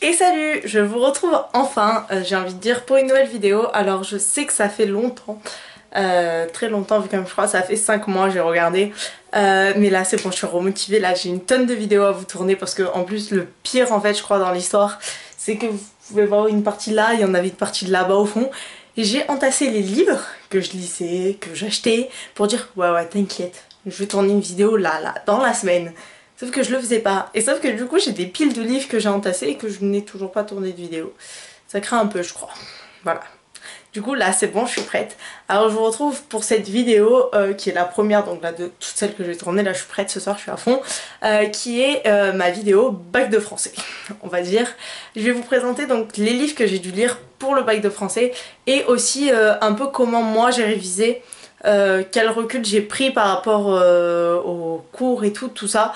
Et salut, je vous retrouve enfin, j'ai envie de dire, pour une nouvelle vidéo. Alors je sais que ça fait longtemps, très longtemps, vu comme je crois ça fait 5 mois j'ai regardé. Mais là c'est bon, je suis remotivée, là j'ai une tonne de vidéos à vous tourner parce que en plus le pire en fait je crois dans l'histoire, c'est que vous pouvez voir une partie là, il y en avait une partie de là-bas au fond. Et j'ai entassé les livres que je lisais, que j'achetais, pour dire ouais t'inquiète, je vais tourner une vidéo là, dans la semaine. Sauf que je le faisais pas. Et sauf que du coup j'ai des piles de livres que j'ai entassés et que je n'ai toujours pas tourné de vidéo. Ça craint un peu je crois. Voilà. Du coup là c'est bon, je suis prête. Alors je vous retrouve pour cette vidéo qui est la première donc là de toutes celles que je vais tourner. Là je suis prête ce soir, je suis à fond. Qui est ma vidéo bac de français. On va dire. Je vais vous présenter donc les livres que j'ai dû lire pour le bac de français. Et aussi un peu comment moi j'ai révisé. Quel recul j'ai pris par rapport aux cours et tout ça.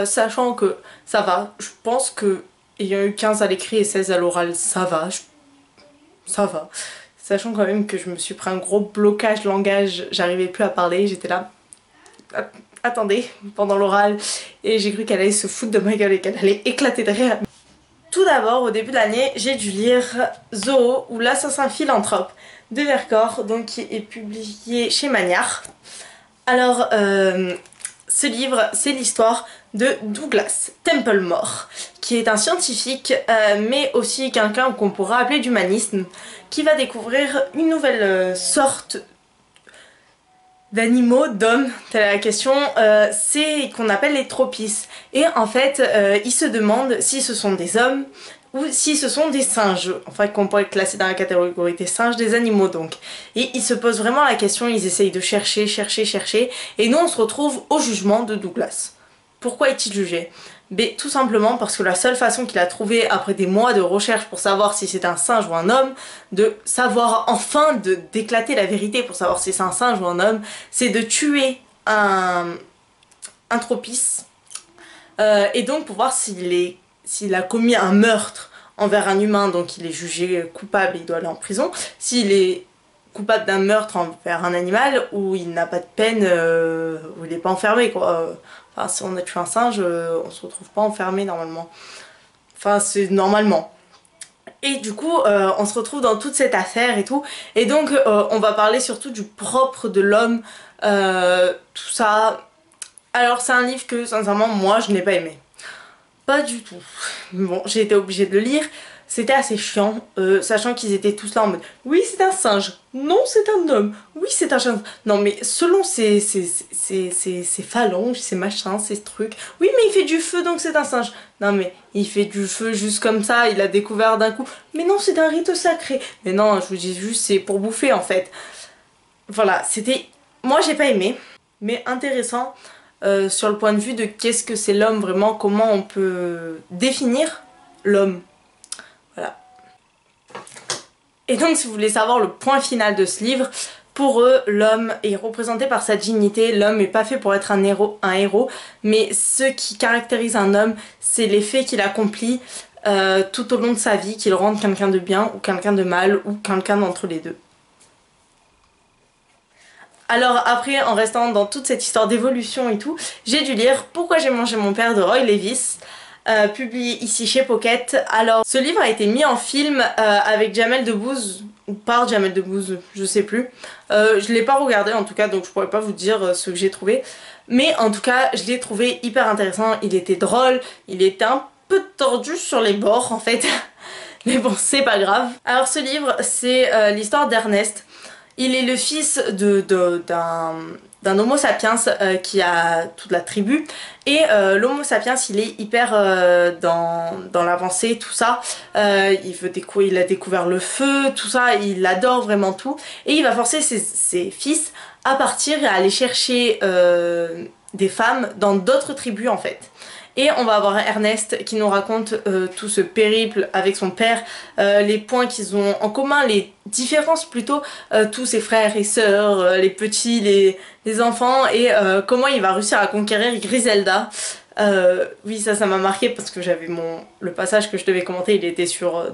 Sachant que ça va, je pense que ayant eu 15 à l'écrit et 16 à l'oral, ça va, ça va. Sachant quand même que je me suis pris un gros blocage langage, j'arrivais plus à parler, j'étais là, attendez, pendant l'oral, et j'ai cru qu'elle allait se foutre de ma gueule et qu'elle allait éclater de rire. Tout d'abord, au début de l'année, j'ai dû lire Zoo ou l'assassin philanthrope de Vercors, donc qui est publié chez Magnard. Alors, ce livre, c'est l'histoire de Douglas Templemore, qui est un scientifique, mais aussi quelqu'un qu'on pourra appeler d'humanisme, qui va découvrir une nouvelle sorte d'animaux, d'hommes, telle est la question, c'est qu'on appelle les tropistes. Et en fait, il se demande si ce sont des hommes ou si ce sont des singes, enfin qu'on pourrait classer dans la catégorie des singes, des animaux donc. Et ils se posent vraiment la question, ils essayent de chercher, et nous on se retrouve au jugement de Douglas. Pourquoi est-il jugé? Mais tout simplement parce que la seule façon qu'il a trouvé après des mois de recherche pour savoir si c'est un singe ou un homme, de savoir enfin d'éclater la vérité pour savoir si c'est un singe ou un homme, c'est de tuer un tropis et donc pour voir s'il a commis un meurtre envers un humain, donc il est jugé coupable et il doit aller en prison. S'il est coupable d'un meurtre envers un animal, où il n'a pas de peine, où il n'est pas enfermé quoi. Enfin, si on a tué un singe, on se retrouve pas enfermé normalement. Enfin, c'est normalement. Et du coup, on se retrouve dans toute cette affaire et tout. Et donc, on va parler surtout du propre de l'homme, tout ça. Alors, c'est un livre que, sincèrement, moi, je n'ai pas aimé. Pas du tout. Bon, j'ai été obligée de le lire. C'était assez chiant, sachant qu'ils étaient tous là en mode oui c'est un singe, non c'est un homme, oui c'est un chien. Non mais selon ses phalanges, ses machins, ses trucs. Oui mais il fait du feu donc c'est un singe. Non mais il fait du feu juste comme ça, il a découvert d'un coup. Mais non c'est un rite sacré. Mais non je vous dis juste c'est pour bouffer en fait. Voilà, c'était... Moi j'ai pas aimé, mais intéressant sur le point de vue de qu'est-ce que c'est l'homme vraiment, comment on peut définir l'homme. Voilà. Et donc si vous voulez savoir le point final de ce livre, pour eux l'homme est représenté par sa dignité, l'homme n'est pas fait pour être un héros, mais ce qui caractérise un homme, c'est les faits qu'il accomplit tout au long de sa vie, qu'il rende quelqu'un de bien ou quelqu'un de mal ou quelqu'un d'entre les deux. Alors après, en restant dans toute cette histoire d'évolution et tout, j'ai dû lire Pourquoi j'ai mangé mon père de Roy Levis, publié ici chez Pocket. Alors ce livre a été mis en film avec Jamel Debbouze, ou par Jamel Debbouze, je sais plus. Je l'ai pas regardé en tout cas, donc je pourrais pas vous dire ce que j'ai trouvé. Mais en tout cas, je l'ai trouvé hyper intéressant, il était drôle, il était un peu tordu sur les bords en fait. Mais bon, c'est pas grave. Alors ce livre, c'est l'histoire d'Ernest. Il est le fils d'un homo sapiens qui a toute la tribu. Et l'homo sapiens, il est hyper dans l'avancée, tout ça. Il a découvert le feu, tout ça. Il adore vraiment tout. Et il va forcer ses fils à partir et à aller chercher des femmes dans d'autres tribus en fait. Et on va avoir Ernest qui nous raconte tout ce périple avec son père, les points qu'ils ont en commun, les différences plutôt, tous ses frères et sœurs, les petits, les enfants, et comment il va réussir à conquérir Griselda. Oui ça m'a marqué parce que j'avais le passage que je devais commenter, il était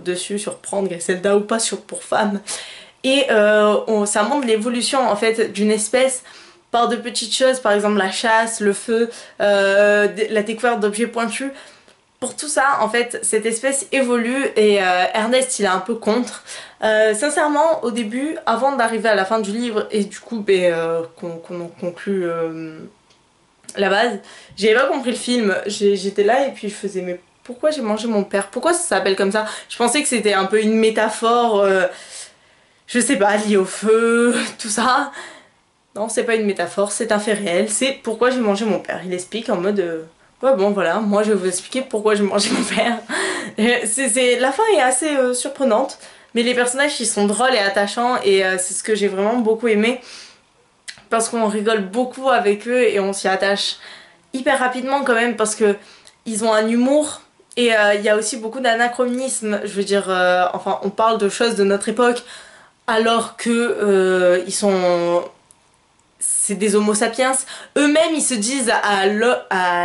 dessus sur prendre Griselda ou pas pour femme. Et ça montre l'évolution en fait d'une espèce par de petites choses, par exemple la chasse, le feu, la découverte d'objets pointus. pour tout ça, en fait, cette espèce évolue et Ernest, il est un peu contre. Sincèrement, au début, avant d'arriver à la fin du livre et du coup, qu'on en conclut la base, j'avais pas compris le film. J'étais là et puis je faisais, mais pourquoi j'ai mangé mon père? Pourquoi ça s'appelle comme ça? Je pensais que c'était un peu une métaphore, je sais pas, liée au feu, tout ça. Non, c'est pas une métaphore, c'est un fait réel, c'est pourquoi j'ai mangé mon père. Il explique en mode... ouais bon voilà, moi je vais vous expliquer pourquoi j'ai mangé mon père. La fin est assez surprenante, mais les personnages ils sont drôles et attachants et c'est ce que j'ai vraiment beaucoup aimé. Parce qu'on rigole beaucoup avec eux et on s'y attache hyper rapidement quand même parce que ils ont un humour et il y a aussi beaucoup d'anachronisme. Je veux dire, enfin on parle de choses de notre époque alors que ils sont... c'est des homo sapiens. Eux-mêmes, ils se disent à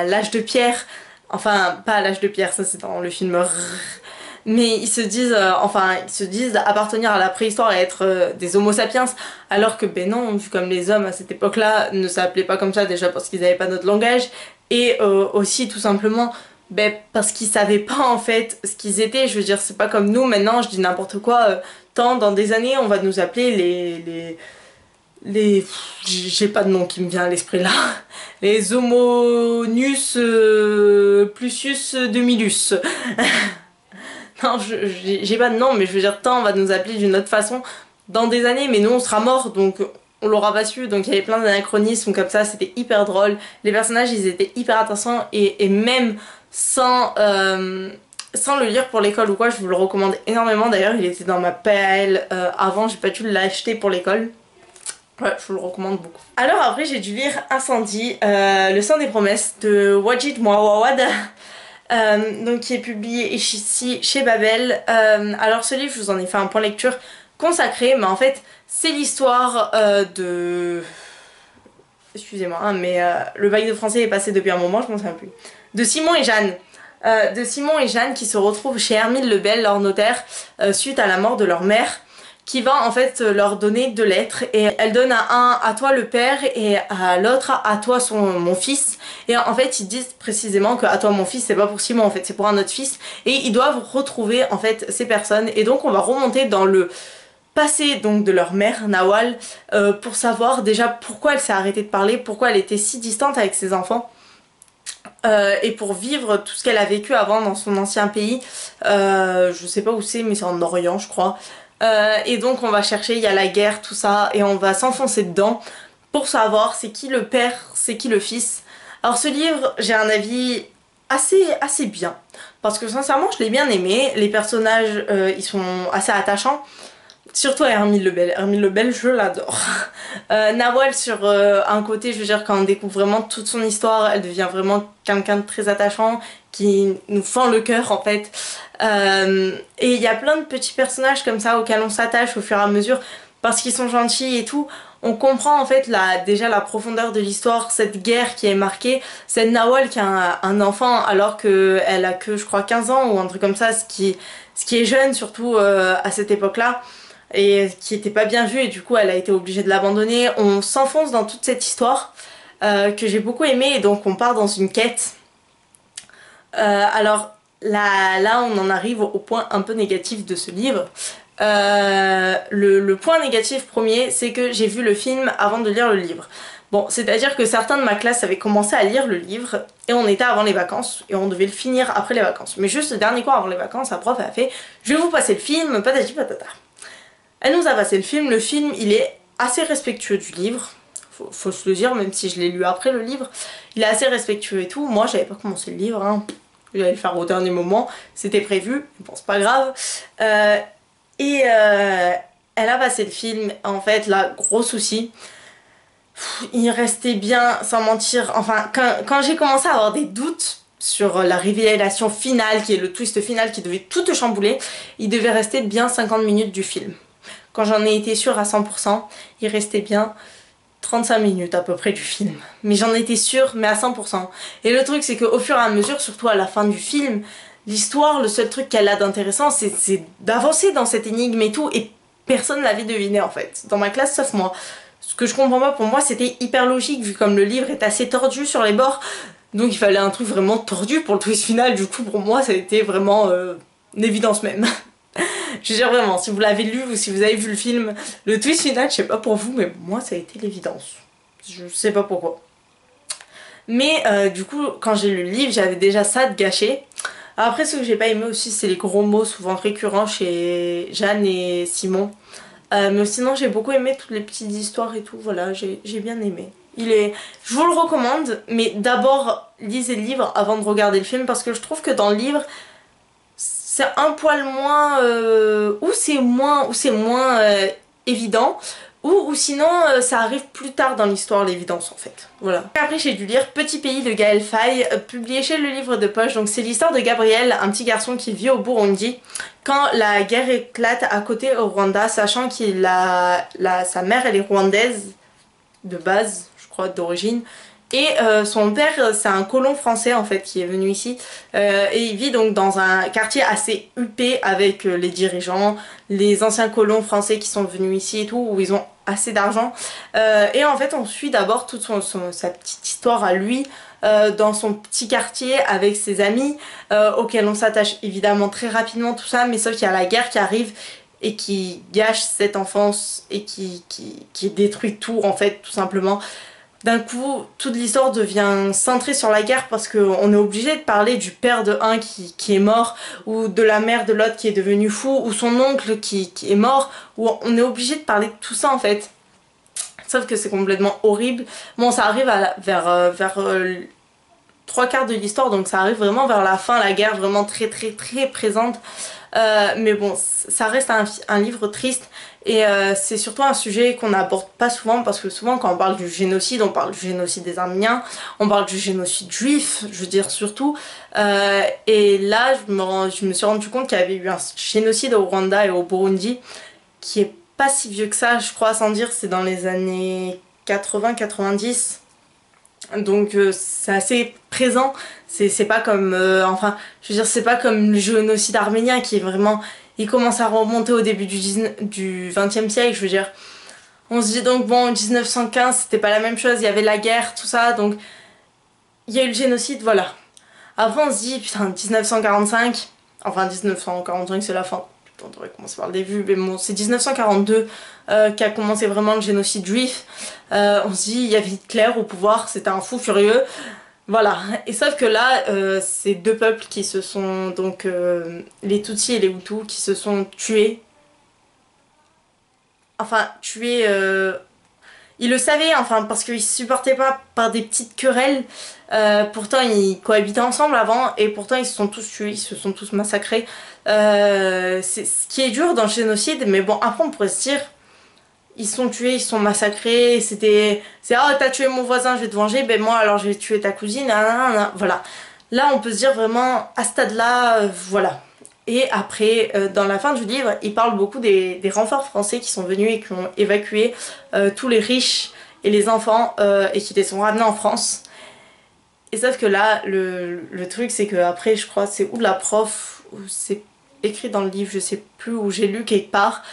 l'âge de pierre, enfin, pas à l'âge de pierre, ça c'est dans le film, mais ils se disent, appartenir à la préhistoire et être des homo sapiens, alors que, ben non, vu comme les hommes à cette époque-là ne s'appelaient pas comme ça, déjà parce qu'ils n'avaient pas notre langage, et aussi tout simplement, ben, parce qu'ils savaient pas en fait ce qu'ils étaient. Je veux dire, c'est pas comme nous, maintenant, je dis n'importe quoi, tant dans des années, on va nous appeler j'ai pas de nom qui me vient à l'esprit là. Les Homonus plusius demilus. Non, j'ai pas de nom, mais je veux dire, tant on va nous appeler d'une autre façon dans des années, mais nous on sera morts, donc on l'aura pas su. Donc il y avait plein d'anachronismes comme ça, c'était hyper drôle. Les personnages, ils étaient hyper attachants et même sans le lire pour l'école ou quoi, je vous le recommande énormément. D'ailleurs, il était dans ma PAL avant, j'ai pas dû l'acheter pour l'école. Ouais, je vous le recommande beaucoup. Alors après j'ai dû lire Incendie, le sang des promesses de Wajid Mouawad, donc qui est publié ici chez Babel. Alors ce livre, je vous en ai fait un point lecture consacré, mais en fait c'est l'histoire de... Excusez-moi, hein, mais le bac de français est passé depuis un moment, je m'en souviens plus. De Simon et Jeanne. De Simon et Jeanne qui se retrouvent chez Hermine Lebel, leur notaire, suite à la mort de leur mère, qui va en fait leur donner 2 lettres et elle donne à un à toi le père et à l'autre à toi mon fils, et en fait ils disent précisément que à toi mon fils c'est pas pour Simon, en fait c'est pour un autre fils, et ils doivent retrouver en fait ces personnes. Et donc on va remonter dans le passé donc de leur mère Nawal pour savoir déjà pourquoi elle s'est arrêtée de parler, pourquoi elle était si distante avec ses enfants. Et pour vivre tout ce qu'elle a vécu avant dans son ancien pays, je sais pas où c'est mais c'est en Orient je crois. Et donc on va chercher, il y a la guerre, tout ça, et on va s'enfoncer dedans pour savoir c'est qui le père, c'est qui le fils. Alors ce livre, j'ai un avis assez bien, parce que sincèrement je l'ai bien aimé, les personnages ils sont assez attachants, surtout Hermine Lebel. Hermine Lebel, je l'adore. Nawal sur un côté, je veux dire, quand on découvre vraiment toute son histoire, elle devient vraiment quelqu'un de très attachant, qui nous fend le cœur en fait. Et il y a plein de petits personnages comme ça auxquels on s'attache au fur et à mesure parce qu'ils sont gentils et tout. On comprend en fait déjà la profondeur de l'histoire, cette guerre qui est marquée, cette Nawal qui a un enfant alors qu'elle a que je crois 15 ans ou un truc comme ça, ce qui est jeune surtout à cette époque-là, et qui était pas bien vu, et du coup elle a été obligée de l'abandonner. On s'enfonce dans toute cette histoire que j'ai beaucoup aimé, et donc on part dans une quête. Alors là on en arrive au point un peu négatif de ce livre. Le point négatif premier, c'est que j'ai vu le film avant de lire le livre. Bon, c'est-à-dire que certains de ma classe avaient commencé à lire le livre et on était avant les vacances et on devait le finir après les vacances. Mais juste le dernier cours avant les vacances, la prof a fait « Je vais vous passer le film, patati patata ». Elle nous a passé le film il est assez respectueux du livre. Faut se le dire, même si je l'ai lu après le livre, il est assez respectueux et tout. Moi j'avais pas commencé le livre, hein. J'allais le faire au dernier moment, c'était prévu, bon c'est pas grave. Elle a passé le film, en fait là, gros souci. Il restait bien, sans mentir, enfin quand j'ai commencé à avoir des doutes sur la révélation finale, qui est le twist final qui devait tout chambouler, il devait rester bien 50 minutes du film. Quand j'en ai été sûre à 100%, il restait bien 35 minutes à peu près du film. Mais j'en étais sûre, mais à 100%. Et le truc c'est qu'au fur et à mesure, surtout à la fin du film, l'histoire, le seul truc qu'elle a d'intéressant, c'est d'avancer dans cette énigme et tout, et personne l'avait deviné en fait, dans ma classe sauf moi. Ce que je comprends pas, pour moi c'était hyper logique, vu comme le livre est assez tordu sur les bords. Donc il fallait un truc vraiment tordu pour le twist final, du coup pour moi ça a été vraiment une évidence même. Je veux dire vraiment, si vous l'avez lu ou si vous avez vu le film, le twist final, je sais pas pour vous, mais moi ça a été l'évidence. Je sais pas pourquoi. Mais du coup, quand j'ai lu le livre, j'avais déjà ça de gâché. Après, ce que j'ai pas aimé aussi, c'est les gros mots souvent récurrents chez Jeanne et Simon. Mais sinon, j'ai beaucoup aimé toutes les petites histoires et tout, voilà, j'ai bien aimé. Je vous le recommande, mais d'abord, lisez le livre avant de regarder le film, parce que je trouve que dans le livre, c'est un poil moins... ou c'est moins évident, ou sinon ça arrive plus tard dans l'histoire, l'évidence en fait. Voilà. Après j'ai dû lire Petit pays de Gaël Faye, publié chez le livre de poche. Donc c'est l'histoire de Gabriel, un petit garçon qui vit au Burundi quand la guerre éclate à côté au Rwanda, sachant sa mère elle est rwandaise de base, je crois, d'origine. Et son père, c'est un colon français en fait qui est venu ici et il vit donc dans un quartier assez huppé avec les dirigeants, les anciens colons français qui sont venus ici et tout, où ils ont assez d'argent. Et en fait on suit d'abord toute sa petite histoire à lui dans son petit quartier avec ses amis auxquels on s'attache évidemment très rapidement tout ça, mais sauf qu'il y a la guerre qui arrive et qui gâche cette enfance et qui détruit tout en fait tout simplement. D'un coup, toute l'histoire devient centrée sur la guerre parce qu'on est obligé de parler du père de un qui est mort, ou de la mère de l'autre qui est devenue fou, ou son oncle qui est mort, ou on est obligé de parler de tout ça en fait. Sauf que c'est complètement horrible. Bon, ça arrive vers trois quarts de l'histoire, donc ça arrive vraiment vers la fin, la guerre vraiment très très très présente. Mais bon, ça reste un livre triste et c'est surtout un sujet qu'on n'aborde pas souvent, parce que souvent quand on parle du génocide, on parle du génocide des Arméniens, on parle du génocide juif, je veux dire surtout. Et là, je me suis rendu compte qu'il y avait eu un génocide au Rwanda et au Burundi qui est pas si vieux que ça, je crois, sans dire, c'est dans les années 80-90. Donc c'est assez présent, c'est pas comme enfin je veux dire c'est pas comme le génocide arménien qui est vraiment, il commence à remonter au début du 20e siècle. Je veux dire, on se dit donc bon, en 1915 c'était pas la même chose, il y avait la guerre, tout ça, donc il y a eu le génocide, voilà. Après on se dit putain 1945, enfin 1945 c'est la fin, putain, on devrait commencer par le début, mais bon c'est 1942 qu'a commencé vraiment le génocide juif. On se dit il y avait Hitler au pouvoir, c'était un fou furieux, voilà. Et sauf que là c'est deux peuples qui se sont donc les Tutsis et les Hutus qui se sont tués, enfin tués ils le savaient, enfin, parce qu'ils se supportaient pas par des petites querelles. Pourtant, ils cohabitaient ensemble avant, et pourtant, ils se sont tous tués, ils se sont tous massacrés. C'est ce qui est dur dans le génocide, mais bon, après, on pourrait se dire, ils sont tués, ils sont massacrés, c'est ah, t'as tué mon voisin, je vais te venger, ben moi, alors je vais tuer ta cousine, nanana, voilà. Là, on peut se dire vraiment, à ce stade-là, voilà. Et après, dans la fin du livre, il parle beaucoup des renforts français qui sont venus et qui ont évacué tous les riches et les enfants et qui les ont ramenés en France. Et sauf que là, le truc, c'est que après, je crois, c'est ou de la prof, ou c'est écrit dans le livre, je sais plus, où j'ai lu quelque part,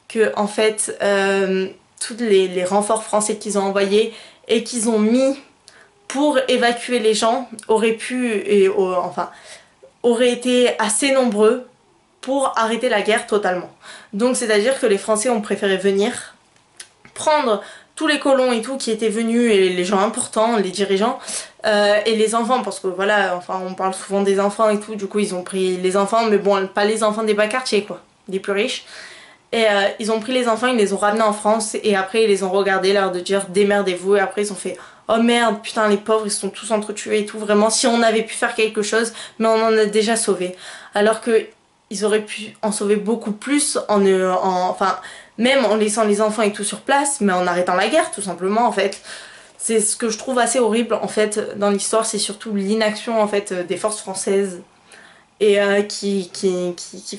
que en fait, tous les renforts français qu'ils ont envoyés et qu'ils ont mis pour évacuer les gens auraient pu, enfin, auraient été assez nombreux pour arrêter la guerre totalement. Donc c'est à dire que les Français ont préféré venir, prendre tous les colons et tout qui étaient venus, et les gens importants, les dirigeants, et les enfants, parce que voilà, enfin on parle souvent des enfants et tout, du coup ils ont pris les enfants, mais bon, pas les enfants des bas quartiers quoi, des plus riches. Et ils ont pris les enfants, ils les ont ramenés en France, et après ils les ont regardés, l'air de dire démerdez-vous, et après ils ont fait oh merde, putain les pauvres ils se sont tous entretués et tout, vraiment si on avait pu faire quelque chose, mais on en a déjà sauvé. Alors que ils auraient pu en sauver beaucoup plus enfin même en laissant les enfants et tout sur place, mais en arrêtant la guerre tout simplement en fait. C'est ce que je trouve assez horrible en fait dans l'histoire, c'est surtout l'inaction en fait des forces françaises, et qui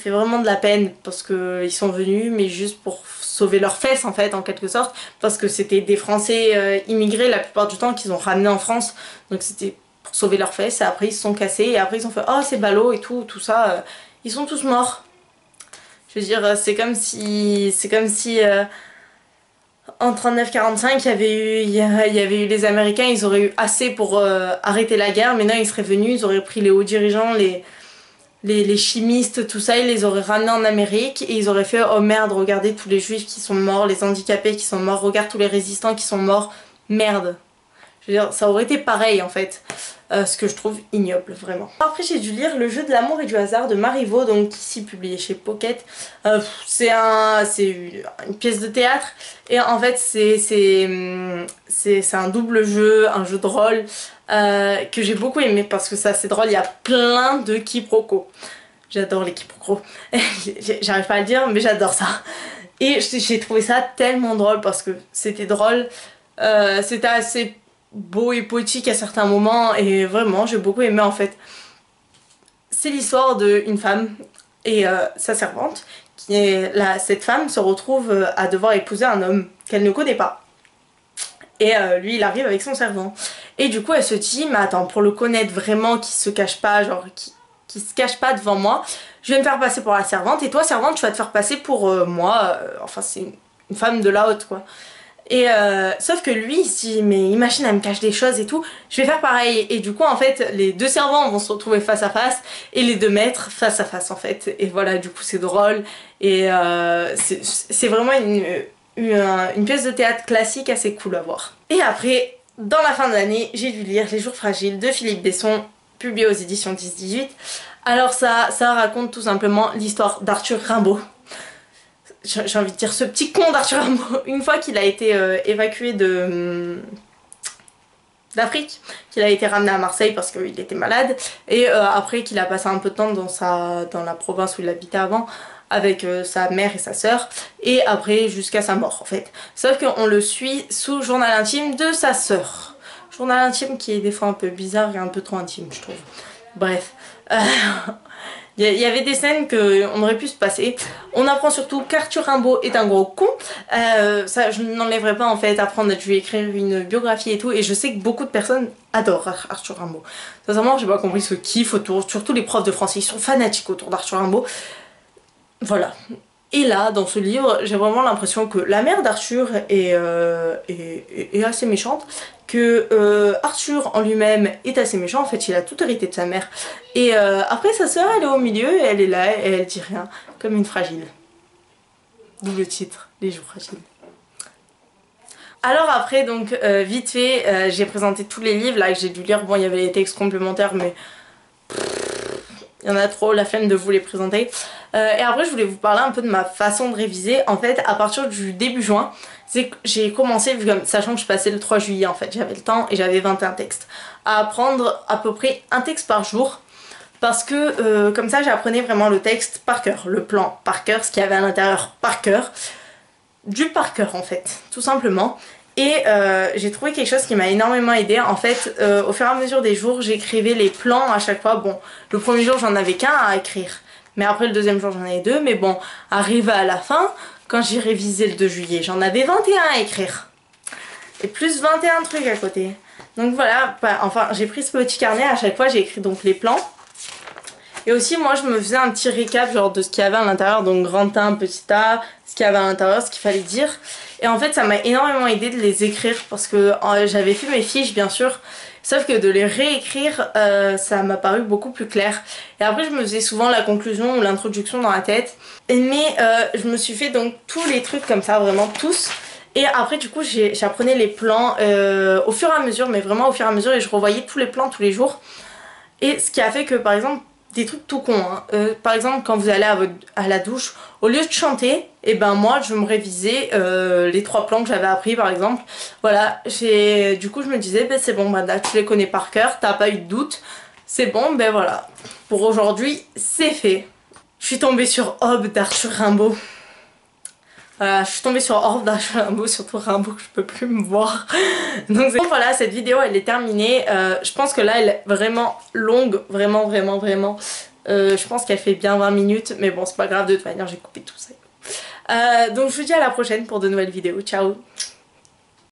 fait vraiment de la peine, parce qu'ils sont venus mais juste pour sauver leurs fesses en fait en quelque sorte, parce que c'était des Français immigrés la plupart du temps qu'ils ont ramenés en France, donc c'était pour sauver leurs fesses, et après ils se sont cassés, et après ils ont fait oh c'est ballot et tout ça, ils sont tous morts. Je veux dire c'est comme si En 39-45, il y avait eu les Américains, ils auraient eu assez pour arrêter la guerre. Maintenant, ils seraient venus, ils auraient pris les hauts dirigeants, les chimistes, tout ça, ils les auraient ramenés en Amérique et ils auraient fait oh merde, regardez tous les juifs qui sont morts, les handicapés qui sont morts, regarde tous les résistants qui sont morts, merde. Je veux dire, ça aurait été pareil en fait, ce que je trouve ignoble vraiment. Après j'ai dû lire Le jeu de l'amour et du hasard de Marivaux, donc ici publié chez Pocket. C'est une pièce de théâtre et en fait c'est un double jeu, un jeu de rôle que j'ai beaucoup aimé parce que c'est assez drôle, il y a plein de quiproquos. J'adore les quiproquos, j'arrive pas à le dire mais j'adore ça. Et j'ai trouvé ça tellement drôle parce que c'était drôle, c'était assez beau et poétique à certains moments et vraiment j'ai beaucoup aimé en fait. C'est l'histoire d'une femme et sa servante qui est là, cette femme se retrouve à devoir épouser un homme qu'elle ne connaît pas et lui il arrive avec son servant et du coup elle se dit mais attends, pour le connaître vraiment, qui se cache pas, genre qui se cache pas devant moi, je vais me faire passer pour la servante et toi servante tu vas te faire passer pour moi, enfin c'est une femme de la haute quoi. Et sauf que lui, il se dit mais imagine elle me cache des choses et tout, je vais faire pareil. Et du coup en fait les deux servants vont se retrouver face à face et les deux maîtres face à face en fait. Et voilà, du coup c'est drôle et c'est vraiment une pièce de théâtre classique assez cool à voir. Et après, dans la fin de l'année, j'ai dû lire Les Jours Fragiles de Philippe Besson, publié aux éditions 10-18. Alors ça raconte tout simplement l'histoire d'Arthur Rimbaud. J'ai envie de dire ce petit con d'Arthur Rimbaud, une fois qu'il a été évacué d'Afrique, qu'il a été ramené à Marseille parce qu'il était malade, et après qu'il a passé un peu de temps dans la province où il habitait avant, avec sa mère et sa sœur, et après jusqu'à sa mort en fait. Sauf qu'on le suit sous journal intime de sa sœur. Journal intime qui est des fois un peu bizarre et un peu trop intime je trouve. Bref. Il y avait des scènes qu'on aurait pu se passer. On apprend surtout qu'Arthur Rimbaud est un gros con. Ça, je n'enlèverai pas en fait. Apprendre à lui écrire une biographie et tout. Et je sais que beaucoup de personnes adorent Arthur Rimbaud. Sincèrement, j'ai pas compris ce kiff autour. Surtout les profs de français, ils sont fanatiques autour d'Arthur Rimbaud. Voilà. Et là, dans ce livre, j'ai vraiment l'impression que la mère d'Arthur est assez méchante, que Arthur en lui-même est assez méchant, en fait il a tout hérité de sa mère. Et après sa sœur elle est au milieu et elle est là et elle dit rien, comme une fragile. D'où le titre, Les Jours Fragiles. Alors après donc vite fait, j'ai présenté tous les livres là que j'ai dû lire. Bon il y avait les textes complémentaires mais il y en a trop, la flemme de vous les présenter. Et après je voulais vous parler un peu de ma façon de réviser. En fait à partir du début juin, j'ai commencé, sachant que je passais le 3 juillet en fait, j'avais le temps et j'avais 21 textes, à apprendre à peu près un texte par jour. Parce que comme ça j'apprenais vraiment le texte par cœur, le plan par cœur, ce qu'il y avait à l'intérieur par cœur. Du par cœur en fait, tout simplement. Et j'ai trouvé quelque chose qui m'a énormément aidé. En fait, au fur et à mesure des jours, j'écrivais les plans à chaque fois. Bon, le premier jour, j'en avais qu'un à écrire. Mais après, le deuxième jour, j'en avais deux. Mais bon, arrivé à la fin, quand j'ai révisé le 2 juillet, j'en avais 21 à écrire. Et plus 21 trucs à côté. Donc voilà, enfin, j'ai pris ce petit carnet. À chaque fois, j'ai écrit donc les plans. Et aussi, moi, je me faisais un petit récap genre de ce qu'il y avait à l'intérieur. Donc, grand A, petit a, ce qu'il y avait à l'intérieur, ce qu'il fallait dire. Et en fait, ça m'a énormément aidé de les écrire parce que j'avais fait mes fiches, bien sûr. Sauf que de les réécrire, ça m'a paru beaucoup plus clair. Et après, je me faisais souvent la conclusion ou l'introduction dans la tête. Mais je me suis fait donc tous les trucs comme ça, vraiment tous. Et après, du coup, j'apprenais les plans au fur et à mesure, mais vraiment au fur et à mesure. Et je revoyais tous les plans tous les jours. Et ce qui a fait que, par exemple, des trucs tout cons, hein. Par exemple quand vous allez à la douche, au lieu de chanter, et ben moi je me révisais les 3 plans que j'avais appris par exemple. Voilà, du coup je me disais ben c'est bon, ben là tu les connais par cœur, t'as pas eu de doute, c'est bon, ben voilà. Pour aujourd'hui c'est fait. Je suis tombée sur Aube d'Arthur Rimbaud. Voilà, je suis tombée sur Orbe d'Arthur Rimbaud, surtout Rimbaud que je peux plus me voir. Donc voilà, cette vidéo elle est terminée. Je pense que là elle est vraiment longue, vraiment. Je pense qu'elle fait bien 20 minutes, mais bon c'est pas grave, de toute manière j'ai coupé tout ça. Donc je vous dis à la prochaine pour de nouvelles vidéos. Ciao.